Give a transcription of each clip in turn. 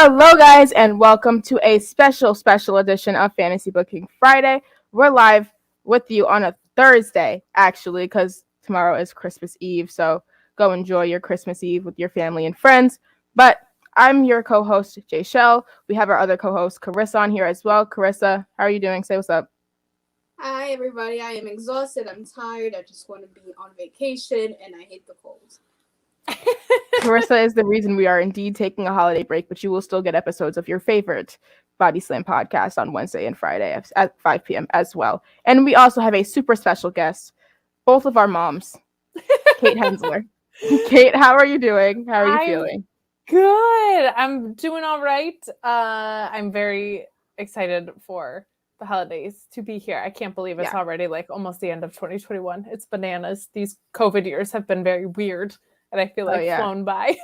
Hello, guys, and welcome to a special edition of Fantasy Booking Friday. We're live with you on a Thursday, actually, because tomorrow is Christmas Eve, so go enjoy your Christmas Eve with your family and friends. But I'm your co-host, Jaychele. We have our other co-host, Carisa, on here as well. Carisa, how are you doing? Say what's up. Hi, everybody. I am exhausted. I'm tired. I just want to be on vacation, and I hate the cold. Carisa is the reason we are indeed taking a holiday break, but you will still get episodes of your favorite Body Slam podcast on Wednesday and Friday at 5 p.m. as well. And we also have a super special guest, both of our moms, Kate Hensler. Kate, how are you doing? How are you feeling? Good. I'm doing all right. I'm very excited for the holidays to be here. I can't believe it's already like almost the end of 2021. It's bananas. These COVID years have been very weird. And I feel like flown by.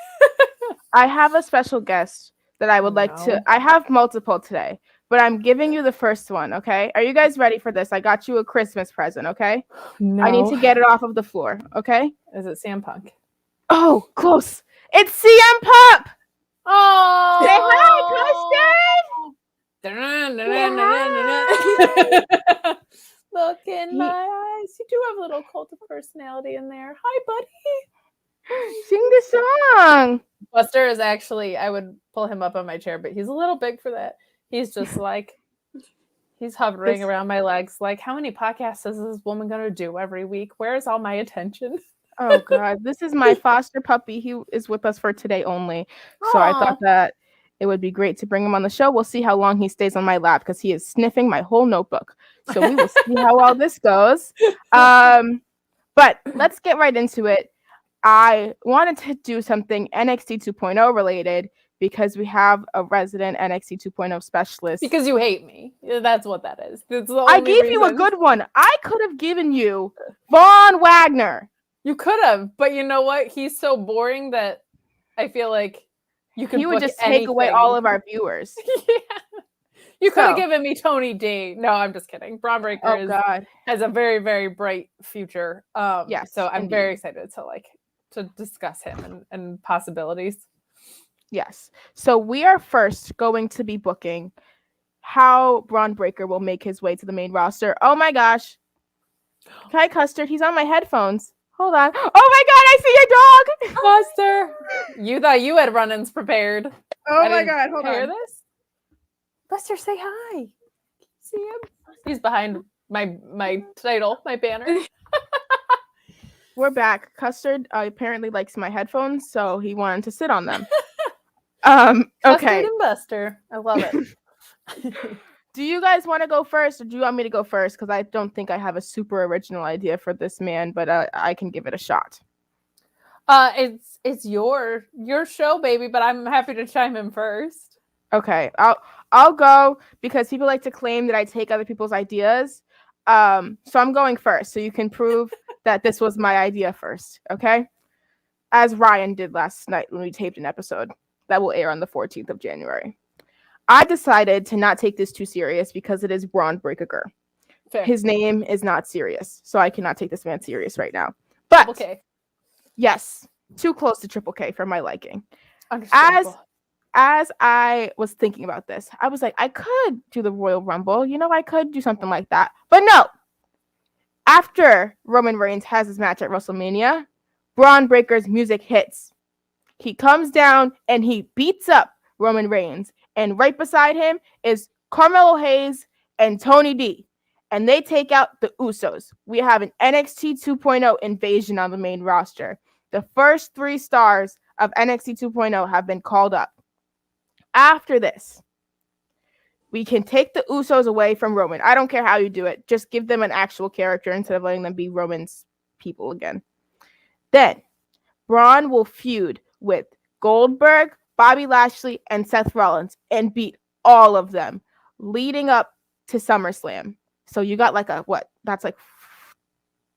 I have a special guest that I would like to. I have multiple today, but I'm giving you the first one, okay? Are you guys ready for this? I got you a Christmas present, okay? No. I need to get it off of the floor, okay? Is it CM Punk? Oh, close. It's CM Punk! Oh! Say hi, Custard! Look in my eyes. You do have a little cult of personality in there. Hi, buddy. Sing the song. Buster is actually, I would pull him up on my chair, but he's a little big for that. He's just like, he's hovering around my legs. Like, how many podcasts is this woman going to do every week? Where is all my attention? Oh, God. This is my foster puppy. He is with us for today only. So I thought that it would be great to bring him on the show. We'll see how long he stays on my lap because he is sniffing my whole notebook. So we will see how all this goes. But let's get right into it. I wanted to do something NXT 2.0 related because we have a resident NXT 2.0 specialist. Because you hate me. That's what that is. I gave you a good one. I could have given you Von Wagner. You could have, but you know what? He's so boring that I feel like you could. He would just take away all of our viewers. Yeah. You could have given me Tony D. No, I'm just kidding. Braun Breaker has a very, very bright future. Yes. So I'm very excited to discuss him and possibilities. Yes. So we are first going to be booking how Braun Breaker will make his way to the main roster. Oh my gosh. Hi, Custard. He's on my headphones. Hold on. Oh my God, I see your dog. Buster. You thought you had run-ins prepared. Oh my God, hold on. Hear this? Buster, say hi. See him? He's behind my title, my banner. We're back. Custard apparently likes my headphones, so he wanted to sit on them. Okay. Custard and Buster. I love it. Do you guys want to go first, or do you want me to go first? Because I don't think I have a super original idea for this man, but I can give it a shot. It's your show, baby, but I'm happy to chime in first. Okay, I'll go because people like to claim that I take other people's ideas. So I'm going first, so you can prove that this was my idea first, okay? As Ryan did last night when we taped an episode that will air on the 14th of January. I decided to not take this too serious because it is Braun Breaker. Fair. His name is not serious, so I cannot take this man serious right now. But Triple K. Yes, too close to Triple K for my liking. As I was thinking about this, I was like, I could do the Royal Rumble. I could do something like that. But no. After Roman Reigns has his match at WrestleMania, Braun Breaker's music hits. He comes down and he beats up Roman Reigns. And right beside him is Carmelo Hayes and Tony D. And they take out the Usos. We have an NXT 2.0 invasion on the main roster. The first 3 stars of NXT 2.0 have been called up. After this, we can take the Usos away from Roman. I don't care how you do it. Just give them an actual character instead of letting them be Roman's people again. Then, Braun will feud with Goldberg, Bobby Lashley, and Seth Rollins and beat all of them leading up to SummerSlam. So you got that's like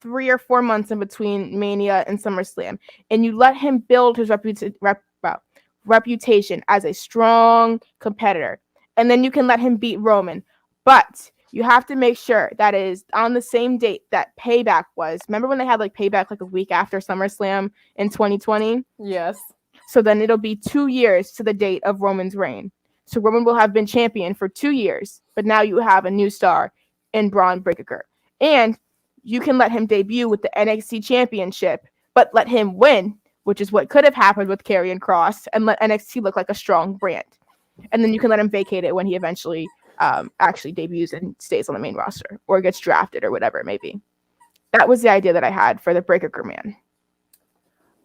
3 or 4 months in between Mania and SummerSlam. And you let him build his reputation as a strong competitor. And then you can let him beat Roman. But you have to make sure that it is on the same date that Payback was. Remember when they had Payback a week after SummerSlam in 2020? Yes. So then it'll be 2 years to the date of Roman's reign. So Roman will have been champion for 2 years, but now you have a new star in Braun Breaker. And you can let him debut with the NXT championship, but let him win, which is what could have happened with Karrion Kross, and let NXT look like a strong brand. And then you can let him vacate it when he eventually actually debuts and stays on the main roster or gets drafted or whatever it may be. That was the idea that I had for the Breaker man.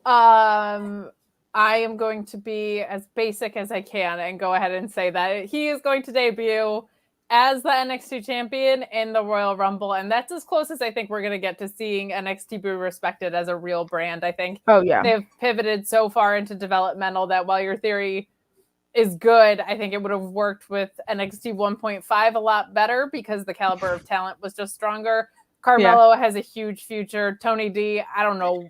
I am going to be as basic as I can and go ahead and say that he is going to debut as the NXT champion in the Royal Rumble. And that's as close as I think we're going to get to seeing NXT be respected as a real brand. I think they've pivoted so far into developmental that while your theory is good, I think it would have worked with NXT 1.5 a lot better because the caliber of talent was just stronger. Carmelo has a huge future. Tony D, I don't know.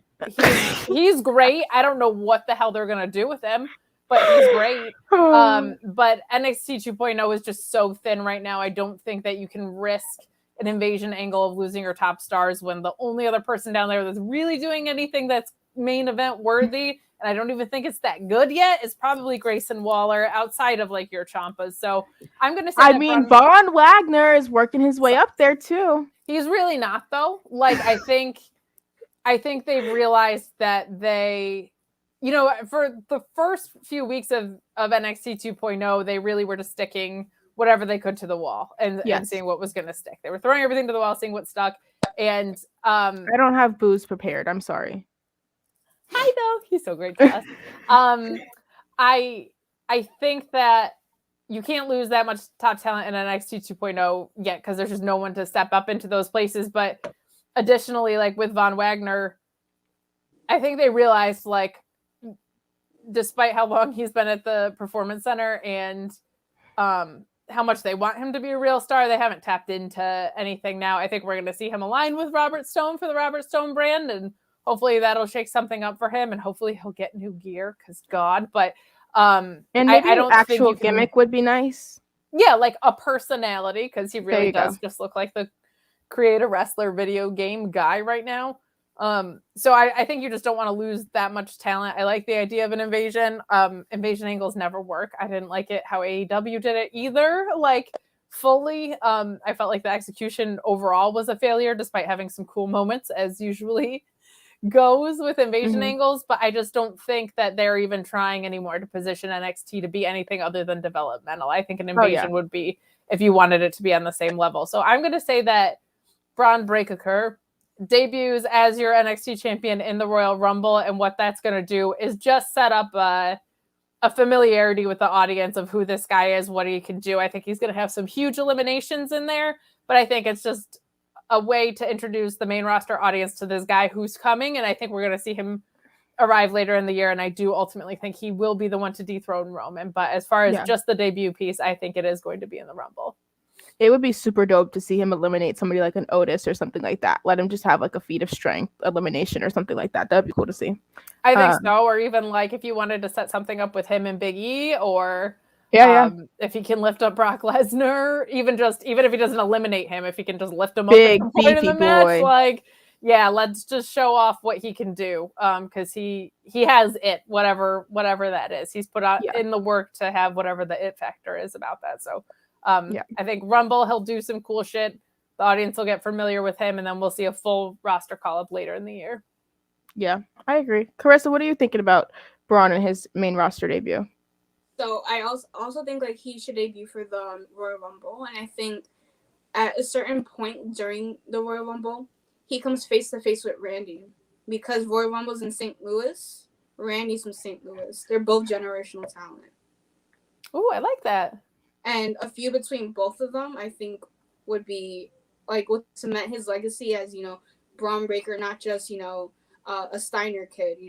He's great. I don't know what the hell they're going to do with him, but he's great. But NXT 2.0 is just so thin right now. I don't think that you can risk an invasion angle of losing your top stars when the only other person down there that's really doing anything that's main event worthy, and I don't even think it's that good yet, is probably Grayson Waller outside of like your Ciampas. So I'm going to say Von Wagner is working his way up there too. He's really not though. Like I think they've realized that they, for the first few weeks of NXT 2.0, they really were just sticking whatever they could to the wall and seeing what was going to stick. They were throwing everything to the wall, seeing what stuck. And I don't have booze prepared. I'm sorry. I know, he's so great to us. I think that you can't lose that much top talent in NXT 2.0 yet because there's just no one to step up into those places. But additionally, like with Von Wagner, I think they realized, like, despite how long he's been at the Performance Center and how much they want him to be a real star, they haven't tapped into anything now. I think we're going to see him align with Robert Stone for the Robert Stone brand, and hopefully that'll shake something up for him, and hopefully he'll get new gear because God. But and maybe I don't an actual gimmick would be nice. Yeah, like a personality, because he really does just look like the create a wrestler video game guy right now. So I think you just don't want to lose that much talent. I like the idea of an invasion. Invasion angles never work. I didn't like it how AEW did it either, like fully. I felt like the execution overall was a failure, despite having some cool moments, as usually goes with invasion angles. But I just don't think that they're even trying anymore to position NXT to be anything other than developmental. I think an invasion would be if you wanted it to be on the same level. So I'm going to say that Braun Breaker debuts as your NXT champion in the Royal Rumble, and what that's going to do is just set up a familiarity with the audience of who this guy is, what he can do. I think he's going to have some huge eliminations in there, but I think it's just a way to introduce the main roster audience to this guy who's coming, and I think we're going to see him arrive later in the year, and I do ultimately think he will be the one to dethrone Roman. But as far as just the debut piece, I think it is going to be in the Rumble. It would be super dope to see him eliminate somebody like an Otis or something like that. Let him just have like a feat of strength elimination or something like that. That'd be cool to see. I think so. Or even like if you wanted to set something up with him and Big E, or if he can lift up Brock Lesnar, even if he doesn't eliminate him, if he can just lift him up at some point in the match, like, let's just show off what he can do. Because he has it, whatever that is. He's put out in the work to have whatever the it factor is about that. So I think Rumble, he'll do some cool shit. The audience will get familiar with him, and then we'll see a full roster call-up later in the year. Yeah, I agree. Carissa, what are you thinking about Braun and his main roster debut? So I also think like he should debut for the Royal Rumble, and I think at a certain point during the Royal Rumble, he comes face to face with Randy, because Royal Rumble's in St. Louis. Randy's from St. Louis. They're both generational talent. Oh, I like that. And a feud between both of them, I think, would be like would cement his legacy as, Braun Breaker, not just, a Steiner kid.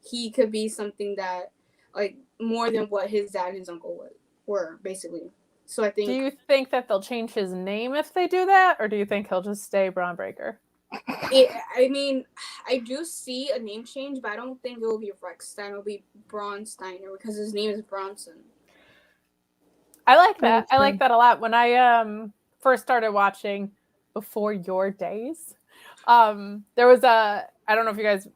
He could be something that, like, more than what his dad and his uncle were, basically. So I think. Do you think that they'll change his name if they do that, or do you think he'll just stay Braun Breaker? I do see a name change, but I don't think it will be Rex Steiner. It will be Braun Steiner, because his name is Bronson. I like that. I like that a lot. When I first started watching before your days, there was I don't know if you guys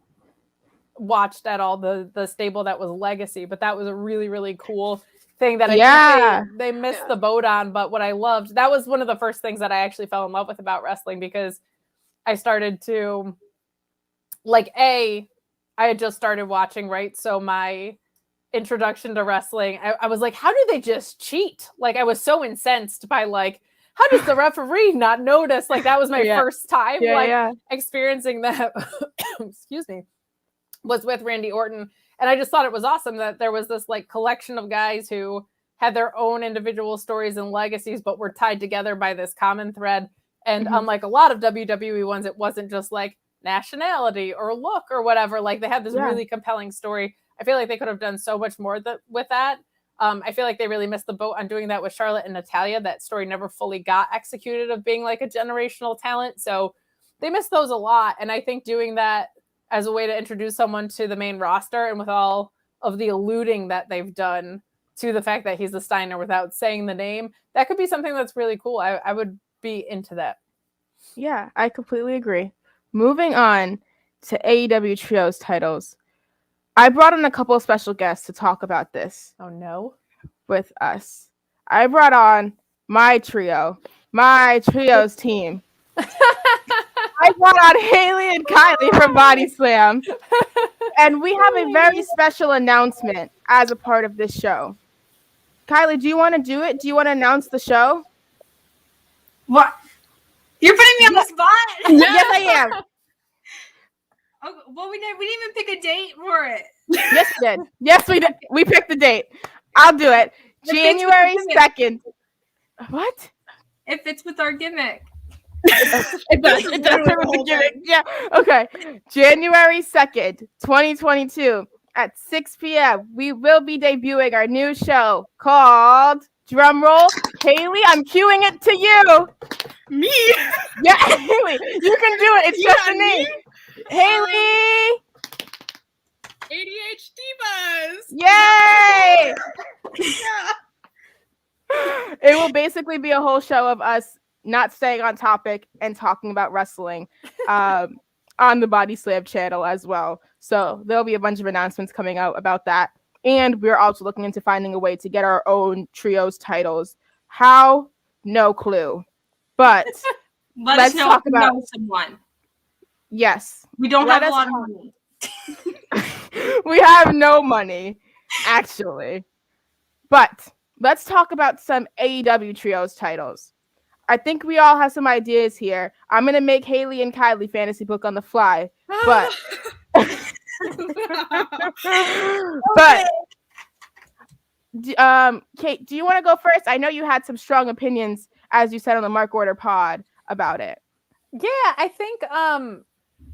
watched at all the stable that was Legacy, but that was a really, really cool thing that I think they missed the boat on. But what I loved, that was one of the first things that I actually fell in love with about wrestling, because I started to I had just started watching, right? So my introduction to wrestling, I was like, how do they just cheat? I was so incensed by how does the referee not notice? That was my first time experiencing that. Excuse me, was with Randy Orton. And I just thought it was awesome that there was this collection of guys who had their own individual stories and legacies, but were tied together by this common thread. And unlike a lot of WWE ones, it wasn't just nationality or look or whatever. They had this really compelling story. I feel like they could have done so much more with that. I feel like they really missed the boat on doing that with Charlotte and Natalya. That story never fully got executed of being a generational talent. So they missed those a lot. And I think doing that as a way to introduce someone to the main roster, and with all of the alluding that they've done to the fact that he's a Steiner without saying the name, that could be something that's really cool. I would be into that. Yeah, I completely agree. Moving on to AEW Trios titles. I brought in a couple of special guests to talk about this. Oh, no. With us. I brought on my trios team. I brought on Haley and Kylie from Body Slam. And we have a very special announcement as a part of this show. Kylie, do you want to do it? Do you want to announce the show? What? You're putting me on the spot? Yes, I am. Oh, well, we didn't even pick a date for it. Yes, we did. Yes, we did. We picked the date. I'll do it. January 2nd. What? It fits with our gimmick. It does fit with the gimmick. Yeah. Okay. January 2nd, 2022 at 6 p.m. We will be debuting our new show called, drumroll, Haley, I'm cueing it to you. Me? Yeah, Haley, you can do it. It's just a name. Haley! ADHD buzz! Yay! Yeah. It will basically be a whole show of us not staying on topic and talking about wrestling on the Body Slam channel as well. So there'll be a bunch of announcements coming out about that. And we're also looking into finding a way to get our own trios titles. How? No clue. But let's talk about someone. Yes. We don't have a lot of money. We have no money, actually. But let's talk about some AEW Trios titles. I think we all have some ideas here. I'm going to make Haley and Kylie fantasy book on the fly. But Kate, do you want to go first? I know you had some strong opinions, as you said on the Mark Order pod, about it. Yeah, I think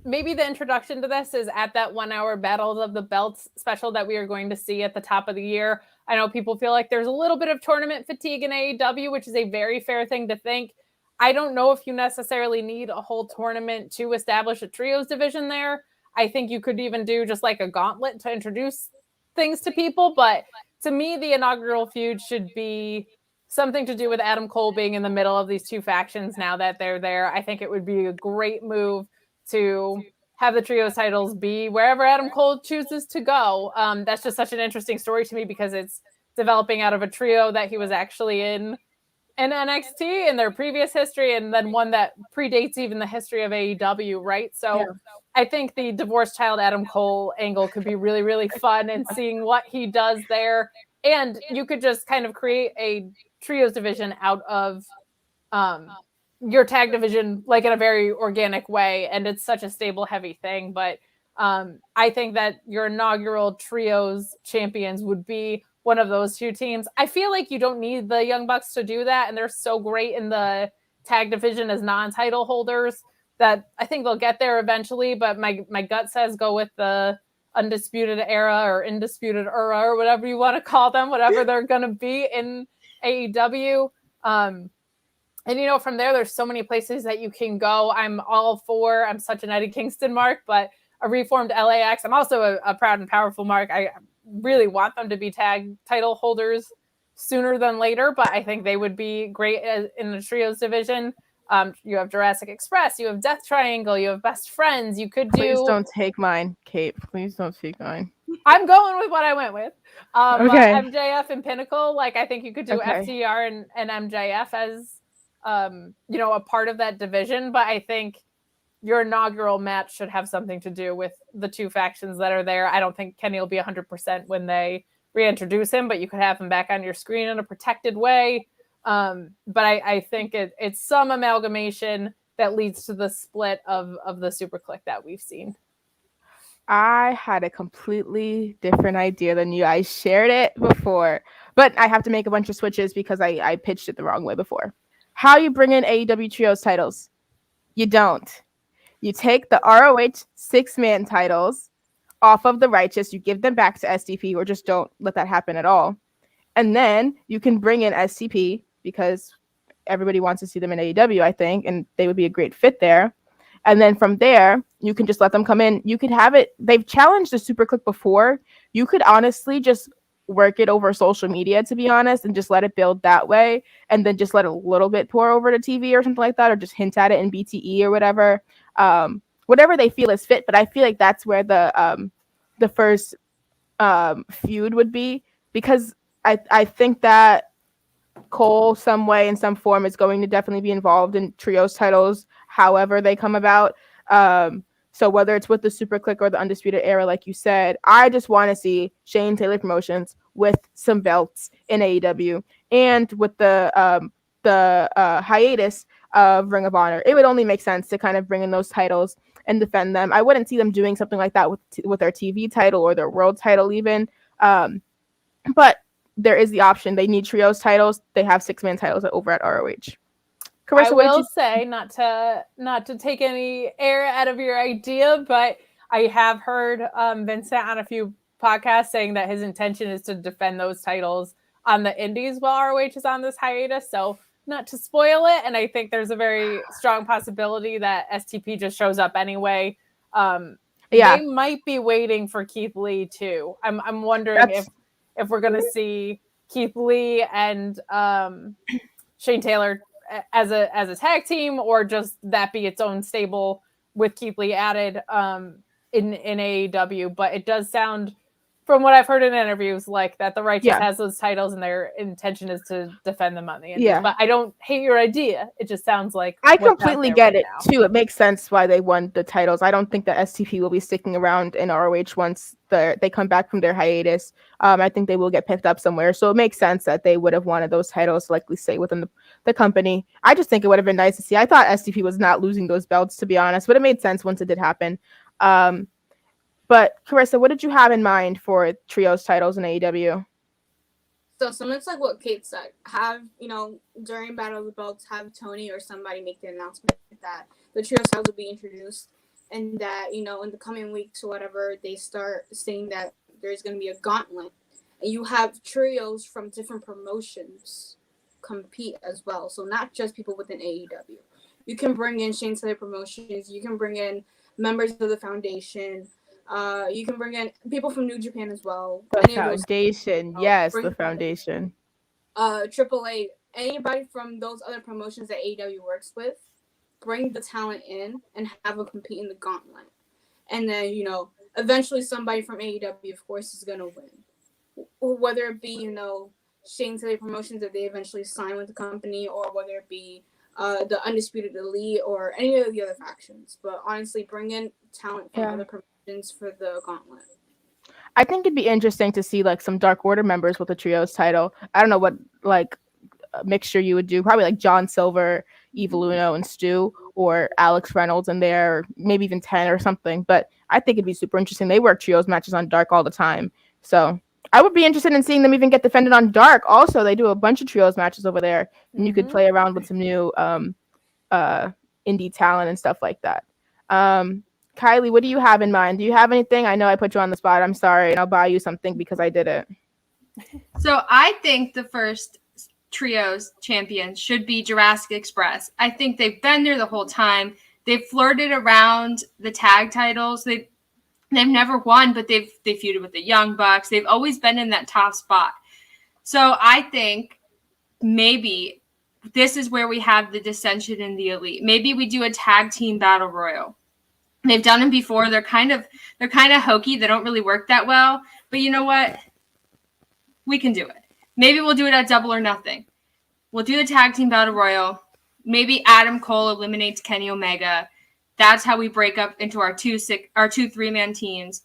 maybe the introduction to this is at that 1 hour Battles of the Belts special that we are going to see at the top of the year. I know people feel like there's a little bit of tournament fatigue in AEW, which is a very fair thing to think. I don't know if you necessarily need a whole tournament to establish a trios division there. I think you could even do just a gauntlet to introduce things to people. But to me, the inaugural feud should be something to do with Adam Cole being in the middle of these two factions now that they're there. I think it would be a great move to have the trios titles be wherever Adam Cole chooses to go. That's just such an interesting story to me because it's developing out of a trio that he was actually in NXT in their previous history, and then one that predates even the history of AEW, right? So yeah. I think the divorced child Adam Cole angle could be really, really fun, and seeing what he does there. And you could just kind of create a trios division out of your tag division, in a very organic way. And it's such a stable, heavy thing. But I think that your inaugural trios champions would be one of those two teams. I feel like you don't need the Young Bucks to do that. And they're so great in the tag division as non-title holders that I think they'll get there eventually. But my gut says go with the Undisputed Era or Indisputed Era or whatever you want to call them, whatever they're going to be in AEW. And, from there's so many places that you can go. I'm such an Eddie Kingston mark, but a reformed LAX. I'm also a proud and powerful mark. I really want them to be tag title holders sooner than later, but I think they would be great in the trios division. You have Jurassic Express, you have Death Triangle, you have Best Friends. You could do. Please don't take mine, Kate. Please don't take mine. I'm going with what I went with. Okay. MJF and Pinnacle. Like, I think you could do Okay. FTR and MJF as, a part of that division. But I think your inaugural match should have something to do with the two factions that are there. I don't think Kenny will be 100% when they reintroduce him, but you could have him back on your screen in a protected way. But I think it's some amalgamation that leads to the split of the Super Click that we've seen. I had a completely different idea than you. I shared it before, but I have to make a bunch of switches because I pitched it the wrong way before. How you bring in AEW Trios titles? You don't. You take the ROH 6-man titles off of the Righteous, you give them back to STP, or just don't let that happen at all. And then you can bring in STP because everybody wants to see them in AEW, I think, and they would be a great fit there. And then from there, you can just let them come in. You could have it. They've challenged the Super Click before. You could honestly just work it over social media, to be honest, and just let it build that way. And then just let a little bit pour over to TV or something like that, or just hint at it in BTE or whatever. Whatever they feel is fit. But I feel like that's where the first feud would be, because I think that Cole, some way, in some form, is going to definitely be involved in trios titles, however they come about. So whether it's with the Super Click or the Undisputed Era, like you said, I just want to see Shane Taylor Promotions with some belts in AEW, and with the hiatus of Ring of Honor. It would only make sense to kind of bring in those titles and defend them. I wouldn't see them doing something like that with their TV title or their world title even. But there is the option. They need trios titles. They have 6-man titles over at ROH. Carisa, I will say, not to take any air out of your idea, but I have heard Vincent on a few podcasts saying that his intention is to defend those titles on the indies while ROH is on this hiatus. So not to spoil it, and I think there's a very strong possibility that STP just shows up anyway. They might be waiting for Keith Lee too. I'm wondering if we're going to see Keith Lee and Shane Taylor as a tag team, or just that be its own stable with Keith Lee added in AEW. But it does sound, from what I've heard in interviews, like that the Righteous has those titles and their intention is to defend them on the indies. But I don't hate your idea. It just sounds like I completely get it too. It makes sense why they won the titles. I don't think that STP will be sticking around in ROH once they come back from their hiatus. I think they will get picked up somewhere. So it makes sense that they would have wanted those titles to likely stay within the company. I just think it would have been nice to see. I thought STP was not losing those belts, to be honest, but it made sense once it did happen. But Carissa, what did you have in mind for trios titles in AEW? So similar to like what Kate said, have, during Battle of the Belts, have Tony or somebody make the announcement that the trios titles will be introduced, and that, in the coming weeks or whatever, they start saying that there's going to be a gauntlet, and you have trios from different promotions compete as well. So not just people within AEW. You can bring in Shane Taylor Promotions. You can bring in members of the Foundation. You can bring in people from New Japan as well. The Foundation, yes, the Foundation. AAA, anybody from those other promotions that AEW works with, bring the talent in and have them compete in the gauntlet. And then, eventually somebody from AEW, of course, is going to win. Or whether it be, Shane Taylor Promotions if they eventually sign with the company, or whether it be the Undisputed Elite or any of the other factions. But honestly, bring in talent from other promotions for the gauntlet. I think it'd be interesting to see like some Dark Order members with the trios title. I don't know what like mixture you would do. Probably like John Silver, Evil Uno, and Stu, or Alex Reynolds in there, or maybe even 10 or something. But I think it'd be super interesting. They work trios matches on Dark all the time. So I would be interested in seeing them even get defended on Dark. Also, they do a bunch of trios matches over there. And you could play around with some new indie talent and stuff like that. Kylie, what do you have in mind? Do you have anything? I know I put you on the spot. I'm sorry. And I'll buy you something because I did it. So I think the first trios champions should be Jurassic Express. I think they've been there the whole time. They've flirted around the tag titles. They've never won, but they've feuded with the Young Bucks. They've always been in that top spot. So I think maybe this is where we have the dissension in the elite. Maybe we do a tag team battle royal. They've done them before. They're kind of hokey. They don't really work that well. But you know what? We can do it. Maybe we'll do it at Double or Nothing. We'll do the tag team battle royal. Maybe Adam Cole eliminates Kenny Omega. That's how we break up into our two 3-man teams.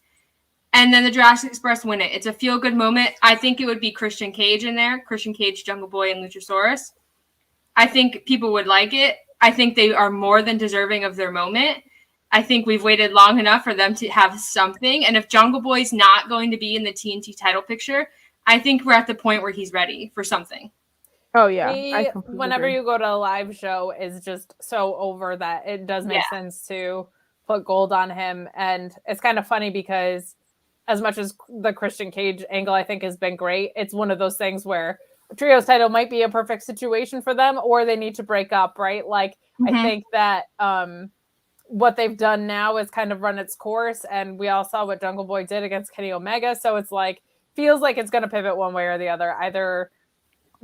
And then the Jurassic Express win it. It's a feel-good moment. I think it would be Christian Cage in there. Christian Cage, Jungle Boy, and Luchasaurus. I think people would like it. I think they are more than deserving of their moment. I think we've waited long enough for them to have something. And if Jungle Boy's not going to be in the TNT title picture, I think we're at the point where he's ready for something. Oh, yeah. Whenever you go to a live show is just so over that it does make sense to put gold on him. And it's kind of funny because as much as the Christian Cage angle, I think, has been great, it's one of those things where a trios title might be a perfect situation for them, or they need to break up, right? Like, I think that what they've done now is kind of run its course, and we all saw what Jungle Boy did against Kenny Omega, so it's like, feels like it's going to pivot one way or the other. Either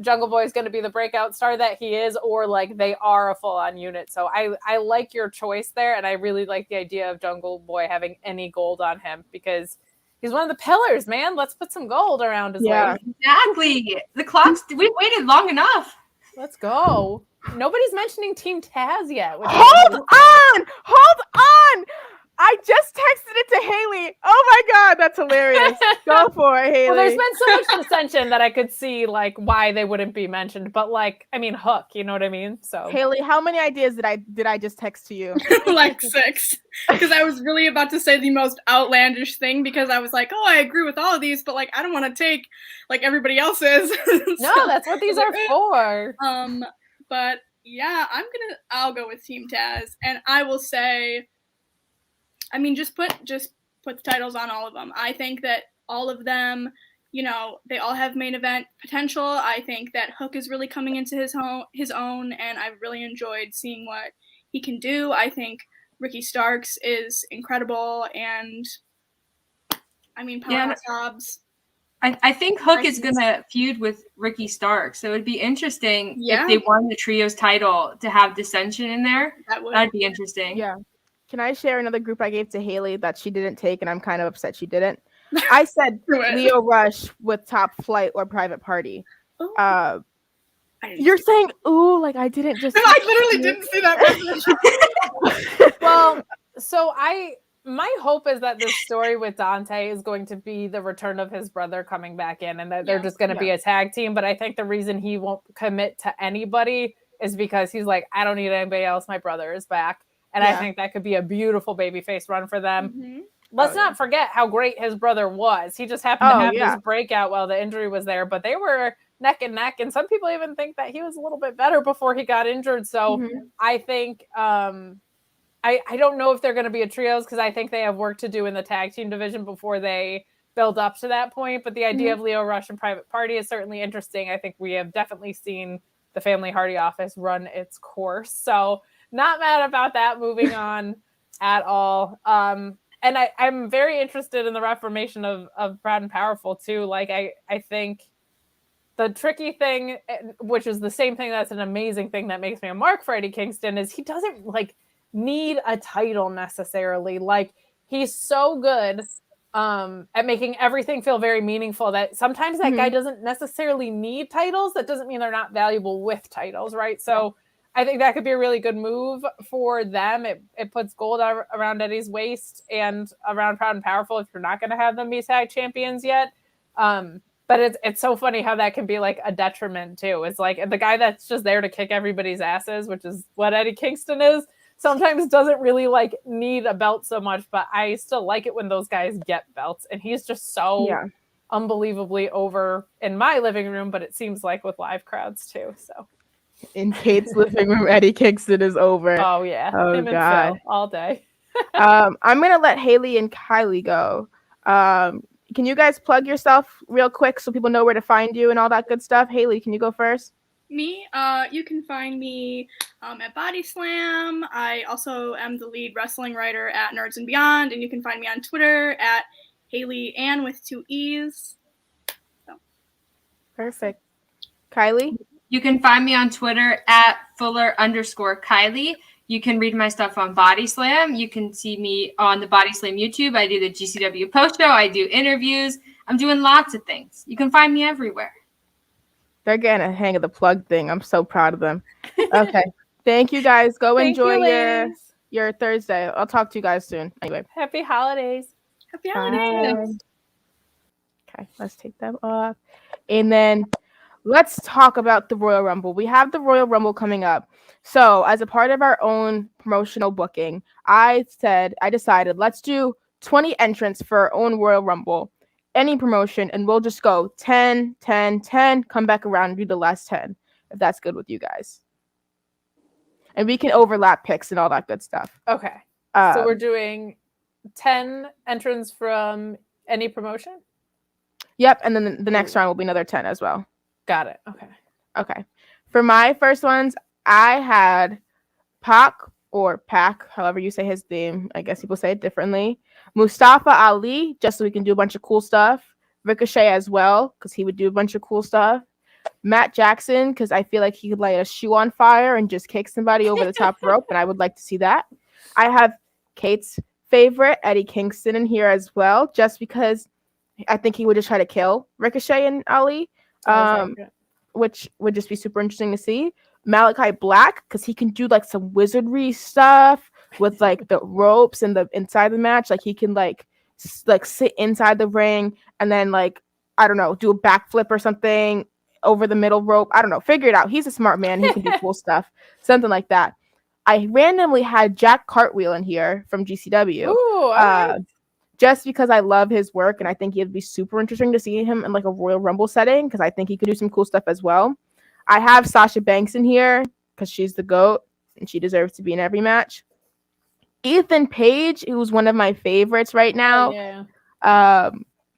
Jungle Boy is going to be the breakout star that he is, or like they are a full-on unit. So I like your choice there, and I really like the idea of Jungle Boy having any gold on him because he's one of the pillars, man. Let's put some gold around his waist. Exactly. The clock's, we waited long enough. Let's go. Nobody's mentioning Team Taz yet. Hold on. I just texted it to Haley. Oh my God, that's hilarious. Go for it, Haley. Well, there's been so much dissension that I could see like why they wouldn't be mentioned, but like, I mean, Hook, you know what I mean? So Haley, how many ideas did I just text to you? Like 6, because I was really about to say the most outlandish thing because I was like, oh, I agree with all of these, but like I don't want to take like everybody else's. No, that's what these are for. But yeah, I'll go with Team Taz, and I will say, I mean, just put the titles on all of them. I think that all of them, you know, they all have main event potential. I think that Hook is really coming into his own, and I've really enjoyed seeing what he can do. I think Ricky Starks is incredible, and I mean, Powerhouse Hobbs. I think Hook is going to feud with Ricky Starks, so it would be interesting if they won the trios title to have dissension in there. That'd be interesting. Yeah. Can I share another group I gave to Haley that she didn't take, and I'm kind of upset she didn't? I said Leo Rush with Top Flight or Private Party. You're saying, ooh, like I didn't just... I literally didn't see that message. Well, so my hope is that this story with Dante is going to be the return of his brother coming back in, and that they're just going to be a tag team. But I think the reason he won't commit to anybody is because he's like, I don't need anybody else. My brother is back. And I think that could be a beautiful babyface run for them. Mm-hmm. Let's not forget how great his brother was. He just happened to have this breakout while the injury was there, but they were neck and neck. And some people even think that he was a little bit better before he got injured. So I think I don't know if they're going to be a trios because I think they have work to do in the tag team division before they build up to that point. But the idea of Leo Rush and Private Party is certainly interesting. I think we have definitely seen the Family Hardy office run its course. So not mad about that. Moving on at all. And I'm very interested in the reformation of Proud and Powerful too. Like I think the tricky thing, which is the same thing that's an amazing thing that makes me a mark for Eddie Kingston, is he doesn't like need a title necessarily. Like he's so good at making everything feel very meaningful that sometimes that guy doesn't necessarily need titles. That doesn't mean they're not valuable with titles, right? So I think that could be a really good move for them. It puts gold around Eddie's waist and around Proud and Powerful if you're not going to have them be tag champions yet. But it's so funny how that can be like a detriment too. It's like the guy that's just there to kick everybody's asses, which is what Eddie Kingston is, sometimes doesn't really like need a belt so much, but I still like it when those guys get belts. And he's just so unbelievably over in my living room, but it seems like with live crowds too. So in Kate's living room, Eddie Kingston is over. Oh yeah. Oh him God. And Phil all day. I'm gonna let Haley and Kylie go. Can you guys plug yourself real quick so people know where to find you and all that good stuff? Haley, can you go first? Me, you can find me at Body Slam. I also am the lead wrestling writer at Nerds and Beyond, and you can find me on Twitter at Haley Ann with 2 E's. So. Perfect. Kylie? You can find me on Twitter at Fuller_Kylie. You can read my stuff on Body Slam. You can see me on the Body Slam YouTube. I do the GCW post show. I do interviews. I'm doing lots of things. You can find me everywhere. They're getting a hang of the plug thing. I'm so proud of them. Okay. Thank you guys. Go Thank enjoy you, ladies. your Thursday. I'll talk to you guys soon. Anyway. Happy holidays. Happy holidays. Bye. Okay, let's take them off. And then let's talk about the Royal Rumble. We have the Royal Rumble coming up. So, as a part of our own promotional booking, I decided let's do 20 entrants for our own Royal Rumble, any promotion, and we'll just go 10, 10, 10, come back around and do the last 10, if that's good with you guys. And we can overlap picks and all that good stuff. Okay. So we're doing 10 entrants from any promotion? Yep, and then the next round will be another 10 as well. Got it. Okay. For my first ones, I had Pac, however you say his name. I guess people say it differently. Mustafa Ali, just so we can do a bunch of cool stuff. Ricochet as well, because he would do a bunch of cool stuff. Matt Jackson, because I feel like he could light a shoe on fire and just kick somebody over the top rope, and I would like to see that. I have Kate's favorite, Eddie Kingston, in here as well, just because I think he would just try to kill Ricochet and Ali, which would just be super interesting to see. Malachi Black, because he can do like some wizardry stuff with like the ropes and the inside the match. Like he can like sit inside the ring and then like, I don't know, do a backflip or something over the middle rope. I don't know. Figure it out. He's a smart man. He can do cool stuff. Something like that. I randomly had Jack Cartwheel in here from GCW. Ooh, right. Just because I love his work and I think it'd be super interesting to see him in like a Royal Rumble setting because I think he could do some cool stuff as well. I have Sasha Banks in here because she's the GOAT and she deserves to be in every match. Ethan Page, who's one of my favorites right now. Yeah.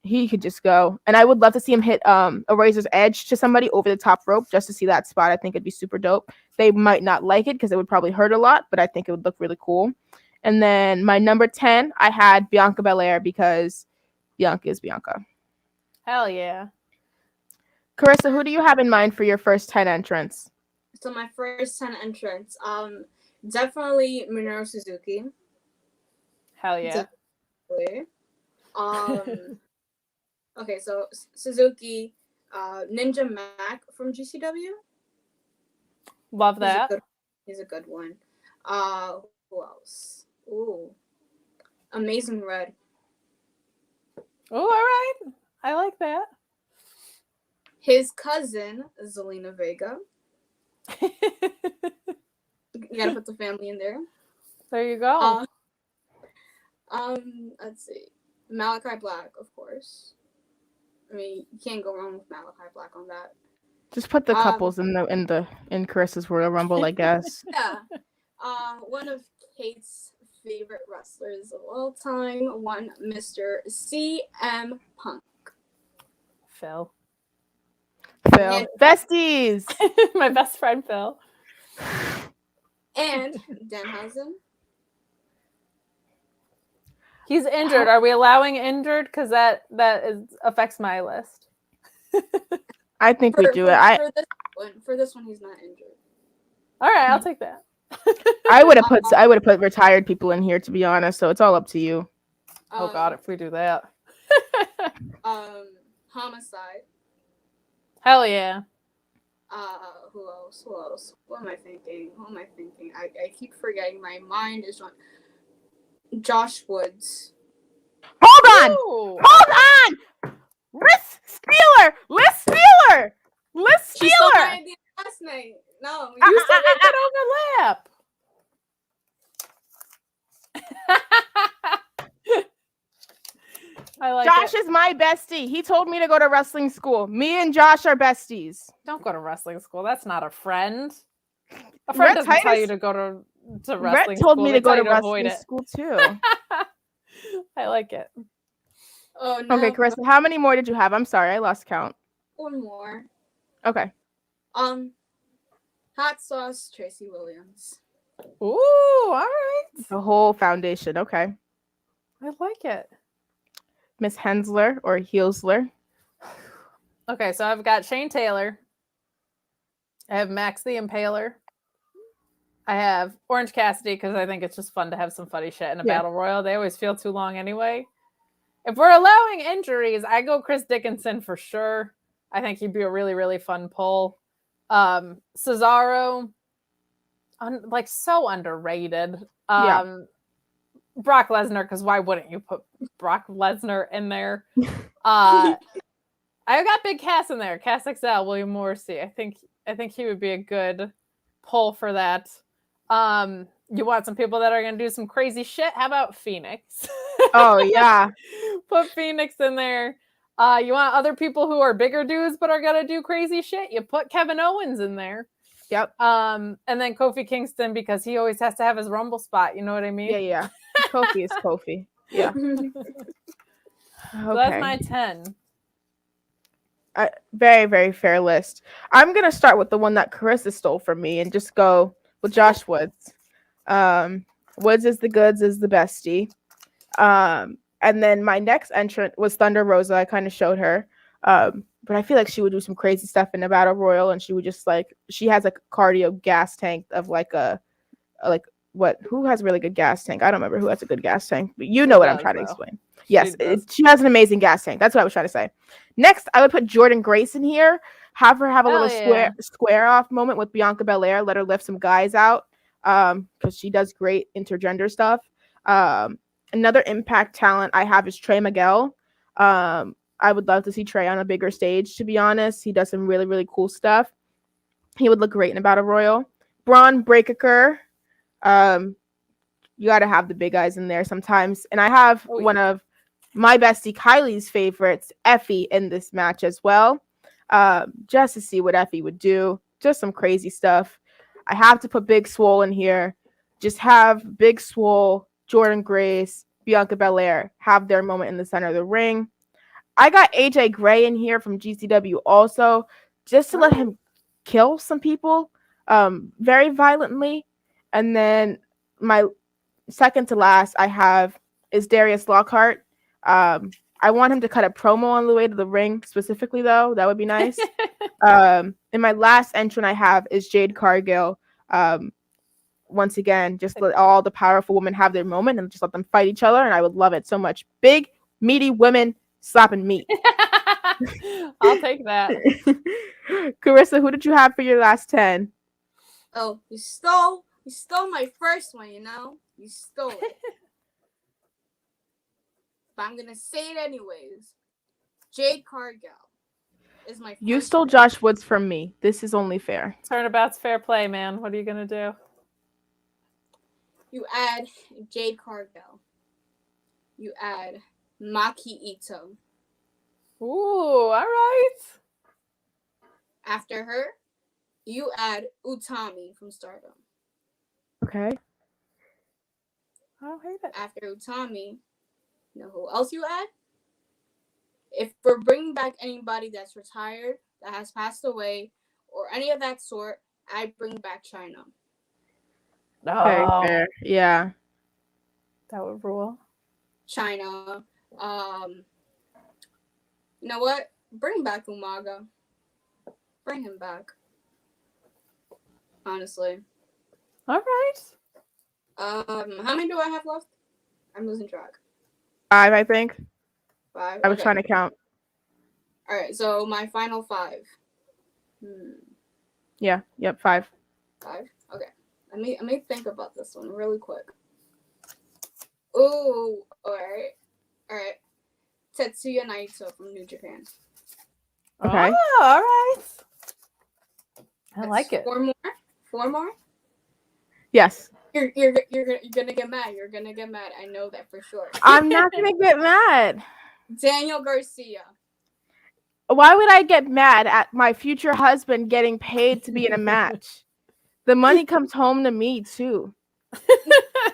He could just go. And I would love to see him hit a razor's edge to somebody over the top rope just to see that spot. I think it'd be super dope. They might not like it because it would probably hurt a lot, but I think it would look really cool. And then my number 10, I had Bianca Belair because Bianca is Bianca. Hell yeah. Carissa, who do you have in mind for your first 10 entrants? So my first 10 entrants, definitely Minoru Suzuki. Hell yeah. Definitely. Okay, so Suzuki, Ninja Mac from GCW. Love that. He's a good one. Who else? Ooh, Amazing Red. Oh, all right. I like that. His cousin, Zelina Vega. You gotta put the family in there. There you go. Let's see. Malachi Black, of course. I mean, you can't go wrong with Malachi Black on that. Just put the couples in Carissa's Royal Rumble, I guess. Yeah. One of Kate's favorite wrestlers of all time, one Mr. CM Punk. Phil. Besties. My best friend Phil. And Danhausen. He's injured. Are we allowing injured? Because that affects my list. I think we do it. For this one, he's not injured. All right, I'll take that. I would have put retired people in here, to be honest. So it's all up to you. Oh God, if we do that. Homicide. Hell yeah. Who else? What am I thinking? I keep forgetting. My mind is on Josh Woods. Hold on! Ooh. Hold on! Liz Steeler! She stole my idea last night. No, You said we could overlap. I like Josh it. is my bestie. He told me to go to wrestling school. Me and Josh are besties. Don't go to wrestling school. That's not a friend. A friend doesn't tell you to go to wrestling Rhett school. told me They to go tell to you avoid wrestling it. school too. I like it. Oh no. Okay, Carissa, how many more did you have? I'm sorry, I lost count. One more. Okay. Hot sauce Tracy Williams. Ooh, all right. The whole foundation. Okay. I like it. Miss Hensler or Heelsler. Okay, so I've got Shane Taylor. I have Max the Impaler. I have Orange Cassidy because I think it's just fun to have some funny shit in a battle royal. They always feel too long anyway. If we're allowing injuries, I go Chris Dickinson for sure. I think he'd be a really, really fun pull. Cesaro, so underrated. Brock Lesnar, because why wouldn't you put Brock Lesnar in there? I got Big Cass in there. Cass XL, William Morrissey. I think he would be a good pull for that. You want some people that are going to do some crazy shit? How about Phoenix? Oh, yeah. Put Phoenix in there. You want other people who are bigger dudes but are going to do crazy shit? You put Kevin Owens in there. Yep. And then Kofi Kingston because he always has to have his Rumble spot. You know what I mean? Yeah. Kofi is Kofi. Yeah. So that's my 10. Very, very fair list. I'm going to start with the one that Carissa stole from me and just go with Josh Woods. Woods is the goods, is the bestie. And then my next entrant was Thunder Rosa. I kind of showed her. But I feel like she would do some crazy stuff in the Battle Royal, and she would just she has a cardio gas tank of who has a really good gas tank? I don't remember who has a good gas tank, but you know what I'm trying to explain. Yes, she has an amazing gas tank. That's what I was trying to say. Next, I would put Jordan Grace in here. Have her have a little square off moment with Bianca Belair. Let her lift some guys out because she does great intergender stuff. Another Impact talent I have is Trey Miguel. I would love to see Trey on a bigger stage, to be honest. He does some really, really cool stuff. He would look great in a Battle Royal. Braun Breaker. You got to have the big guys in there sometimes. And I have one of my bestie, Kylie's favorites, Effie, in this match as well. Just to see what Effie would do. Just some crazy stuff. I have to put Big Swole in here. Just have Big Swole, Jordan Grace, Bianca Belair have their moment in the center of the ring. I got AJ Gray in here from GCW also, just to let him kill some people very violently. And then my second to last I have is Darius Lockhart. I want him to cut a promo on the way to the ring specifically, though. That would be nice. And my last entrant I have is Jade Cargill. Once again, just let all the powerful women have their moment and just let them fight each other. And I would love it so much. Big, meaty women slapping meat. I'll take that. Carissa, who did you have for your last 10? Oh, you stole my first one, you know? You stole it. But I'm gonna say it anyways. Jade Cargill is my first You stole one. Josh Woods from me. This is only fair. Turnabout's fair play, man. What are you gonna do? You add Jade Cargill. You add Maki Ito. Ooh, all right. After her, you add Utami from Stardom. Okay. I don't hate it. After Utami, you know who else you add? If we're bringing back anybody that's retired, that has passed away, or any of that sort, I'd bring back China. Okay, fair. Yeah. That would rule. China. You know what? Bring back Umaga. Bring him back. Honestly. All right. How many do I have left? I'm losing track. 5, I think. 5. I was trying to count. All right, so my final 5. Yeah. Yep. 5. 5. Okay. Let me think about this one really quick. Ooh. All right. Tetsuya Naito from New Japan. Okay. Oh, all right. I like it. 4 more. 4 more. Yes. You're gonna get mad. You're gonna get mad. I know that for sure. I'm not gonna get mad. Daniel Garcia. Why would I get mad at my future husband getting paid to be in a match? The money comes home to me too.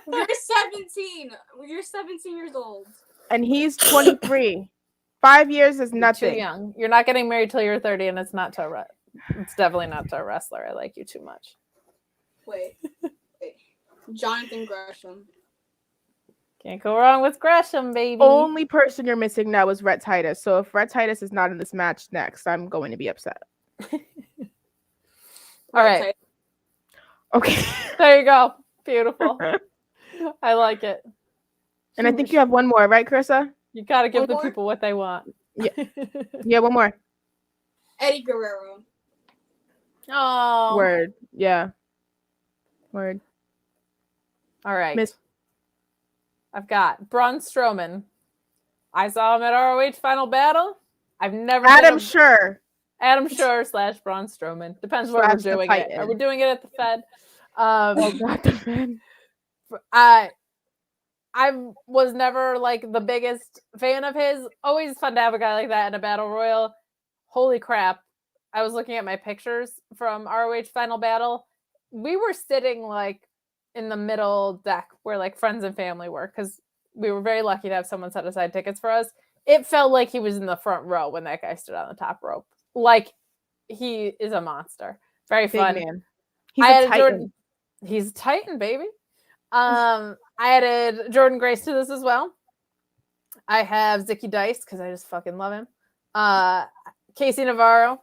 You're 17. You're 17 years old. And he's 23. 5 years is nothing. Too young. You're not getting married till you're 30, and it's definitely not to a wrestler. I like you too much. Wait. Jonathan Gresham. Can't go wrong with Gresham, baby. Only person you're missing now is Rhett Titus. So if Rhett Titus is not in this match next, I'm going to be upset. All right. title. Okay. There you go. Beautiful. I like it. And I think you have one more, right, Carissa? You got to give One the more? people what they want. Yeah. Yeah, one more. Eddie Guerrero. Oh. Word. Yeah. Word. All right. Miss. I've got Braun Strowman. I saw him at ROH Final Battle. I've never Adam been Schur. Adam Schur / Braun Strowman. Depends where we're Slash the doing it. Titan. Are we doing it at the Fed? Oh God, the fan. I was never like the biggest fan of his. Always fun to have a guy like that in a battle royal. Holy crap. I was looking at my pictures from ROH Final Battle. We were sitting like in the middle deck where like friends and family were because we were very lucky to have someone set aside tickets for us. It felt like he was in the front row when that guy stood on the top rope. Like he is a monster. Very Big fun. man. He's a Titan. He's a Titan, baby. I added Jordan Grace to this as well. I have Zicky Dice because I just fucking love him. Casey Navarro.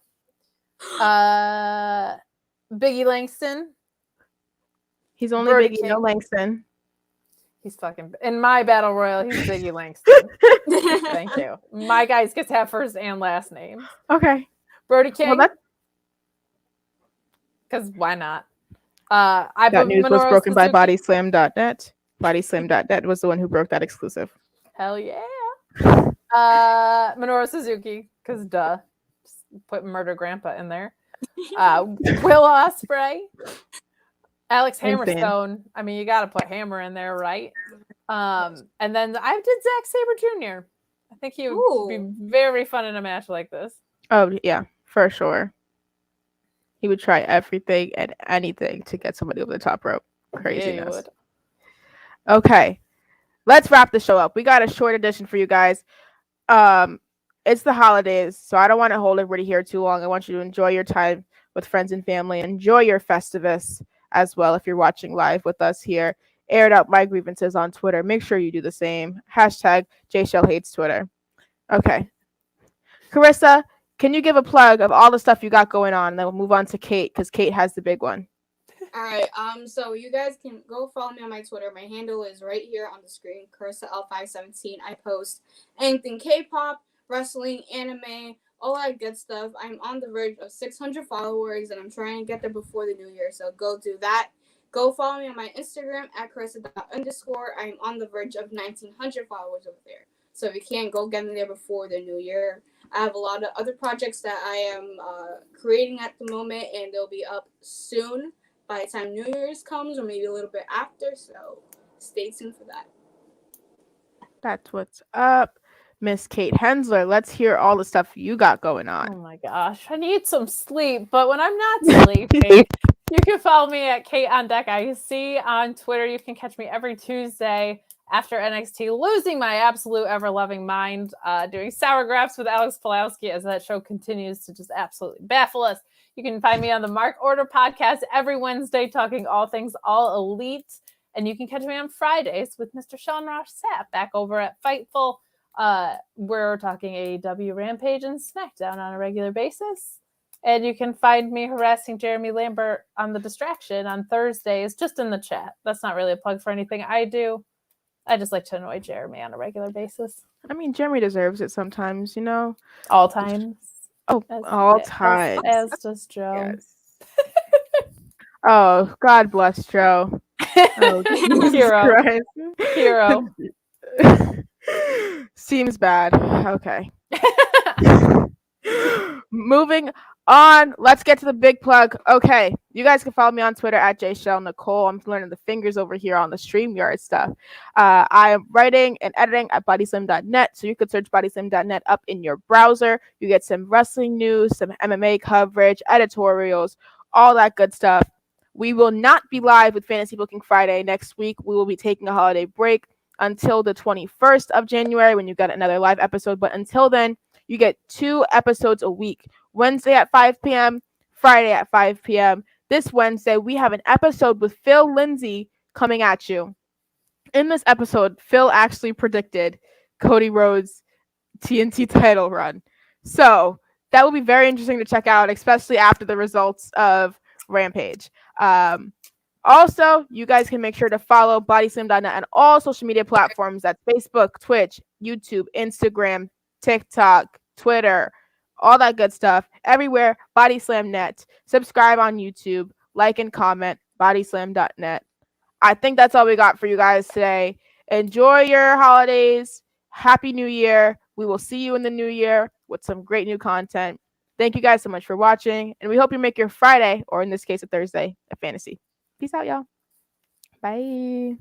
Biggie Langston. He's only Brody Biggie, no King. Langston. He's fucking in my battle royal. He's Biggie Langston. Thank you. My guys get to have first and last name. Okay. Brody King. Well, Because why not? I that put news was Minoru broken by Suzuki. Bodyslam.net. Bodyslam.net was the one who broke that exclusive. Hell yeah. Minoru Suzuki, because duh. Just put Murder Grandpa in there. Will Ospreay. Alex Insane. Hammerstone. I mean, you got to put Hammer in there, right? And then I did Zack Sabre Jr. I think he would be very fun in a match like this. Oh, yeah, for sure. He would try everything and anything to get somebody over the top rope. Craziness. Yeah, you would. Okay. Let's wrap the show up. We got a short edition for you guys. It's the holidays, so I don't want to hold everybody here too long. I want you to enjoy your time with friends and family. Enjoy your Festivus as well if you're watching live with us here. Aired out my grievances on Twitter. Make sure you do the same. Hashtag Jaychele hates Twitter. Okay. Carissa, can you give a plug of all the stuff you got going on? And then we'll move on to Kate because Kate has the big one. All right. So you guys can go follow me on my Twitter. My handle is right here on the screen, CarissaL517. I post anything K-pop, wrestling, anime, all that good stuff. I'm on the verge of 600 followers, and I'm trying to get there before the new year. So go do that. Go follow me on my Instagram at Carissa_. I'm on the verge of 1,900 followers over there. So if you can't, go get me there before the new year. I have a lot of other projects that I am creating at the moment, and they'll be up soon by the time New Year's comes, or maybe a little bit after. So stay tuned for that. That's what's up. Miss Kate Hensler, let's hear all the stuff you got going on. Oh my gosh. I need some sleep, but when I'm not sleeping, you can follow me at Kate on Deck IC on Twitter. You can catch me every Tuesday after NXT, losing my absolute ever-loving mind, doing Sour Graps with Alex Pulowski as that show continues to just absolutely baffle us. You can find me on the Mark Order podcast every Wednesday, talking all things All Elite. And you can catch me on Fridays with Mr. Sean Ross Sapp back over at Fightful. We're talking AEW Rampage and SmackDown on a regular basis. And you can find me harassing Jeremy Lambert on The Distraction on Thursdays, just in the chat. That's not really a plug for anything I do. I just like to annoy Jeremy on a regular basis. I mean, Jeremy deserves it sometimes, you know? All times. Oh, all times. As does Joe. Yes. Oh, God bless Joe. Oh, Hero. Hero. Seems bad. Okay. Moving on. Let's get to the big plug. Okay. You guys can follow me on Twitter at Jaychele Nicole. I'm learning the fingers over here on the StreamYard stuff. I am writing and editing at bodyslam.net. So you could search bodyslam.net up in your browser. You get some wrestling news, some MMA coverage, editorials, all that good stuff. We will not be live with Fantasy Booking Friday next week. We will be taking a holiday break until the 21st of January when you get another live episode. But until then, you get 2 episodes a week. Wednesday at 5 p.m., Friday at 5 p.m. This Wednesday, we have an episode with Phil Lindsay coming at you. In this episode, Phil actually predicted Cody Rhodes' TNT title run. So that will be very interesting to check out, especially after the results of Rampage. Also, you guys can make sure to follow bodyslam.net on all social media platforms. That's Facebook, Twitch, YouTube, Instagram, TikTok, Twitter, all that good stuff. Everywhere, bodyslam.net. Subscribe on YouTube, like and comment, bodyslam.net. I think that's all we got for you guys today. Enjoy your holidays. Happy New Year. We will see you in the new year with some great new content. Thank you guys so much for watching, and we hope you make your Friday, or in this case, a Thursday, a fantasy. Peace out, y'all. Bye.